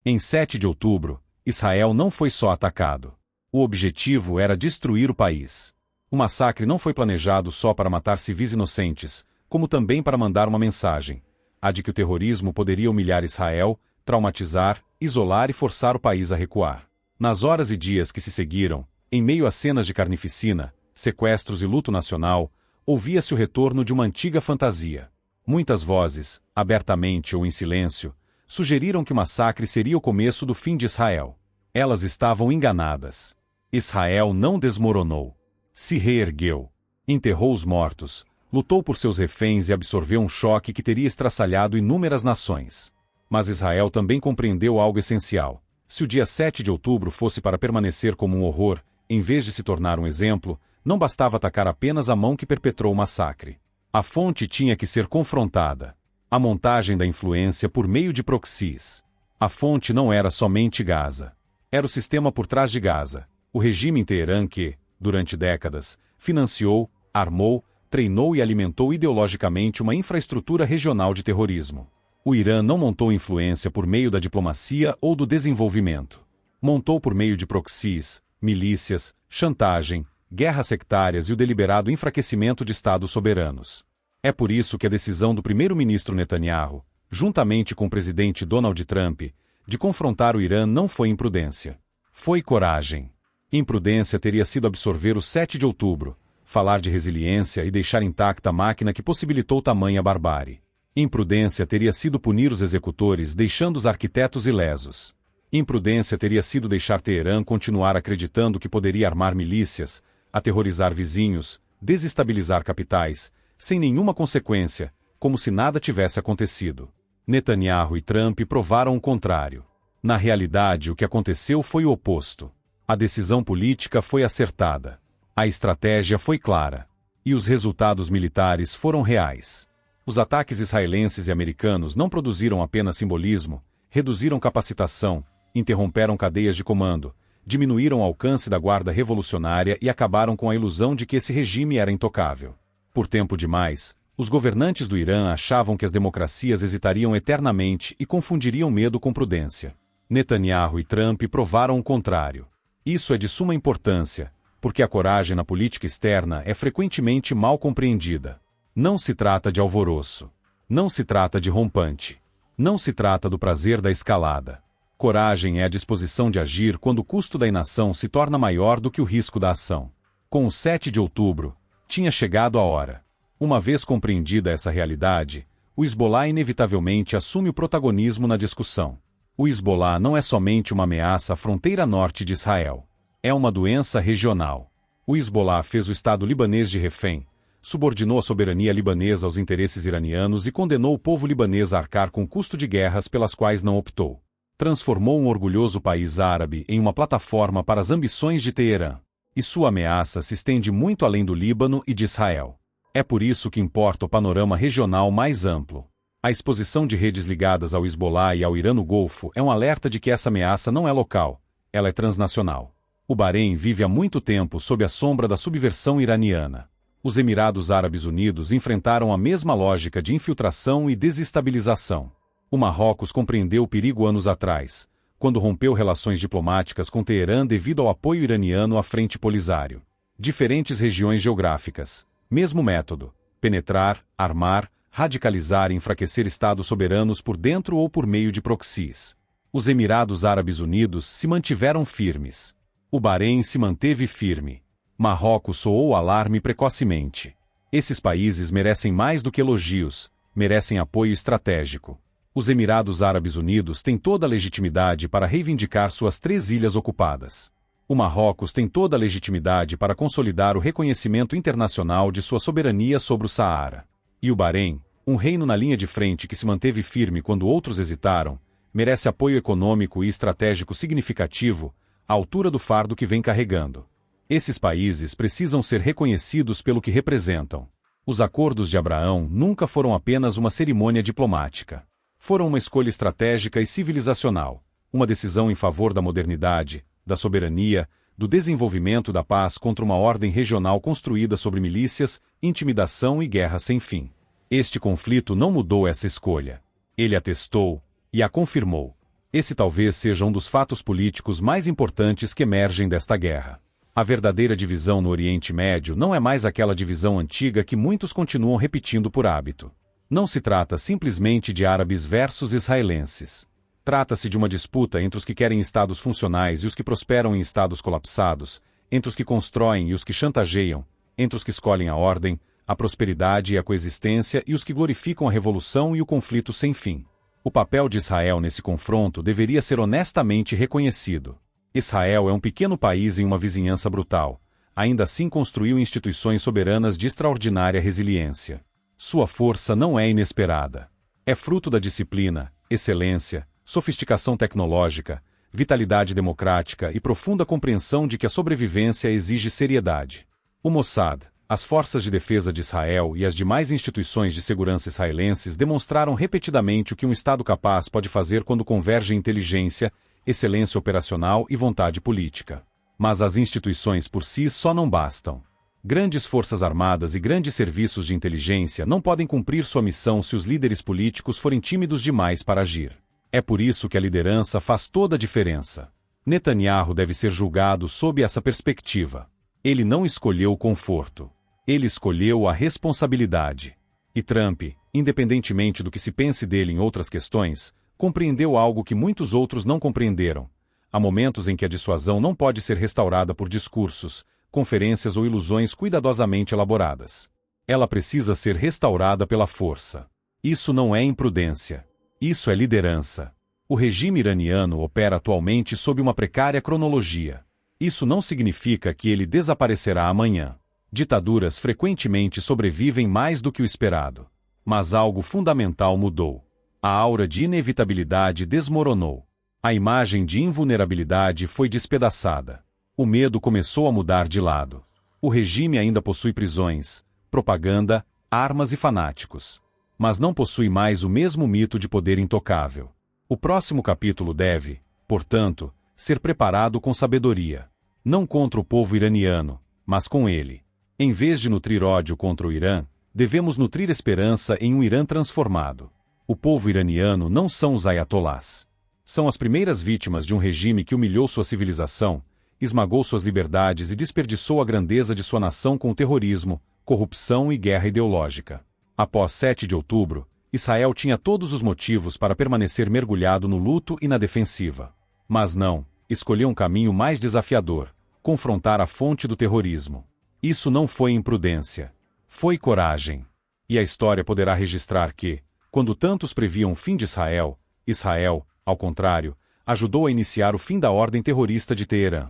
Em 7 de outubro, Israel não foi só atacado. O objetivo era destruir o país. O massacre não foi planejado só para matar civis inocentes, como também para mandar uma mensagem: a de que o terrorismo poderia humilhar Israel, traumatizar, isolar e forçar o país a recuar. Nas horas e dias que se seguiram, em meio a cenas de carnificina, sequestros e luto nacional, ouvia-se o retorno de uma antiga fantasia. Muitas vozes, abertamente ou em silêncio, sugeriram que o massacre seria o começo do fim de Israel. Elas estavam enganadas. Israel não desmoronou. Se reergueu. Enterrou os mortos, lutou por seus reféns e absorveu um choque que teria estraçalhado inúmeras nações. Mas Israel também compreendeu algo essencial. Se o dia 7 de outubro fosse para permanecer como um horror, em vez de se tornar um exemplo, não bastava atacar apenas a mão que perpetrou o massacre. A fonte tinha que ser confrontada. A montagem da influência por meio de proxies. A fonte não era somente Gaza. Era o sistema por trás de Gaza, o regime em Teherã que, durante décadas, financiou, armou, treinou e alimentou ideologicamente uma infraestrutura regional de terrorismo. O Irã não montou influência por meio da diplomacia ou do desenvolvimento. Montou por meio de proxies, milícias, chantagem, guerras sectárias e o deliberado enfraquecimento de estados soberanos. É por isso que a decisão do primeiro-ministro Netanyahu, juntamente com o presidente Donald Trump, de confrontar o Irã não foi imprudência. Foi coragem. Imprudência teria sido absorver o 7 de outubro, falar de resiliência e deixar intacta a máquina que possibilitou tamanha barbárie. Imprudência teria sido punir os executores, deixando os arquitetos ilesos. Imprudência teria sido deixar Teherã continuar acreditando que poderia armar milícias, aterrorizar vizinhos, desestabilizar capitais, sem nenhuma consequência, como se nada tivesse acontecido. Netanyahu e Trump provaram o contrário. Na realidade, o que aconteceu foi o oposto. A decisão política foi acertada. A estratégia foi clara. E os resultados militares foram reais. Os ataques israelenses e americanos não produziram apenas simbolismo, reduziram capacitação, interromperam cadeias de comando, diminuíram o alcance da guarda revolucionária e acabaram com a ilusão de que esse regime era intocável. Por tempo demais, os governantes do Irã achavam que as democracias hesitariam eternamente e confundiriam medo com prudência. Netanyahu e Trump provaram o contrário. Isso é de suma importância, porque a coragem na política externa é frequentemente mal compreendida. Não se trata de alvoroço. Não se trata de rompante. Não se trata do prazer da escalada. Coragem é a disposição de agir quando o custo da inação se torna maior do que o risco da ação. Com o 7 de outubro, tinha chegado a hora. Uma vez compreendida essa realidade, o Hezbollah inevitavelmente assume o protagonismo na discussão. O Hezbollah não é somente uma ameaça à fronteira norte de Israel. É uma doença regional. O Hezbollah fez o Estado libanês de refém, subordinou a soberania libanesa aos interesses iranianos e condenou o povo libanês a arcar com o custo de guerras pelas quais não optou. Transformou um orgulhoso país árabe em uma plataforma para as ambições de Teherã. E sua ameaça se estende muito além do Líbano e de Israel. É por isso que importa o panorama regional mais amplo. A exposição de redes ligadas ao Hezbollah e ao Irã no Golfo é um alerta de que essa ameaça não é local, ela é transnacional. O Bahrein vive há muito tempo sob a sombra da subversão iraniana. Os Emirados Árabes Unidos enfrentaram a mesma lógica de infiltração e desestabilização. O Marrocos compreendeu o perigo anos atrás, quando rompeu relações diplomáticas com Teherã devido ao apoio iraniano à Frente Polisário. Diferentes regiões geográficas, mesmo método: penetrar, armar, radicalizar e enfraquecer estados soberanos por dentro ou por meio de proxies. Os Emirados Árabes Unidos se mantiveram firmes. O Bahrein se manteve firme. Marrocos soou o alarme precocemente. Esses países merecem mais do que elogios, merecem apoio estratégico. Os Emirados Árabes Unidos têm toda a legitimidade para reivindicar suas 3 ilhas ocupadas. O Marrocos tem toda a legitimidade para consolidar o reconhecimento internacional de sua soberania sobre o Saara. E o Bahrein, um reino na linha de frente que se manteve firme quando outros hesitaram, merece apoio econômico e estratégico significativo, à altura do fardo que vem carregando. Esses países precisam ser reconhecidos pelo que representam. Os acordos de Abraão nunca foram apenas uma cerimônia diplomática. Foram uma escolha estratégica e civilizacional, uma decisão em favor da modernidade, da soberania, do desenvolvimento da paz contra uma ordem regional construída sobre milícias, intimidação e guerra sem fim. Este conflito não mudou essa escolha. Ele a testou e a confirmou. Esse talvez seja um dos fatos políticos mais importantes que emergem desta guerra. A verdadeira divisão no Oriente Médio não é mais aquela divisão antiga que muitos continuam repetindo por hábito. Não se trata simplesmente de árabes versus israelenses. Trata-se de uma disputa entre os que querem estados funcionais e os que prosperam em estados colapsados, entre os que constroem e os que chantageiam, entre os que escolhem a ordem, a prosperidade e a coexistência e os que glorificam a revolução e o conflito sem fim. O papel de Israel nesse confronto deveria ser honestamente reconhecido. Israel é um pequeno país em uma vizinhança brutal. Ainda assim construiu instituições soberanas de extraordinária resiliência. Sua força não é inesperada. É fruto da disciplina, excelência, sofisticação tecnológica, vitalidade democrática e profunda compreensão de que a sobrevivência exige seriedade. O Mossad, as forças de defesa de Israel e as demais instituições de segurança israelenses demonstraram repetidamente o que um Estado capaz pode fazer quando converge inteligência, excelência operacional e vontade política. Mas as instituições por si só não bastam. Grandes forças armadas e grandes serviços de inteligência não podem cumprir sua missão se os líderes políticos forem tímidos demais para agir. É por isso que a liderança faz toda a diferença. Netanyahu deve ser julgado sob essa perspectiva. Ele não escolheu o conforto. Ele escolheu a responsabilidade. E Trump, independentemente do que se pense dele em outras questões, compreendeu algo que muitos outros não compreenderam. Há momentos em que a dissuasão não pode ser restaurada por discursos, conferências ou ilusões cuidadosamente elaboradas. Ela precisa ser restaurada pela força. Isso não é imprudência. Isso é liderança. O regime iraniano opera atualmente sob uma precária cronologia. Isso não significa que ele desaparecerá amanhã. Ditaduras frequentemente sobrevivem mais do que o esperado. Mas algo fundamental mudou. A aura de inevitabilidade desmoronou. A imagem de invulnerabilidade foi despedaçada. O medo começou a mudar de lado. O regime ainda possui prisões, propaganda, armas e fanáticos. Mas não possui mais o mesmo mito de poder intocável. O próximo capítulo deve, portanto, ser preparado com sabedoria. Não contra o povo iraniano, mas com ele. Em vez de nutrir ódio contra o Irã, devemos nutrir esperança em um Irã transformado. O povo iraniano não são os ayatolás. São as primeiras vítimas de um regime que humilhou sua civilização, esmagou suas liberdades e desperdiçou a grandeza de sua nação com terrorismo, corrupção e guerra ideológica. Após 7 de outubro, Israel tinha todos os motivos para permanecer mergulhado no luto e na defensiva. Mas não, escolheu um caminho mais desafiador: confrontar a fonte do terrorismo. Isso não foi imprudência. Foi coragem. E a história poderá registrar que, quando tantos previam o fim de Israel, Israel, ao contrário, ajudou a iniciar o fim da ordem terrorista de Teherã.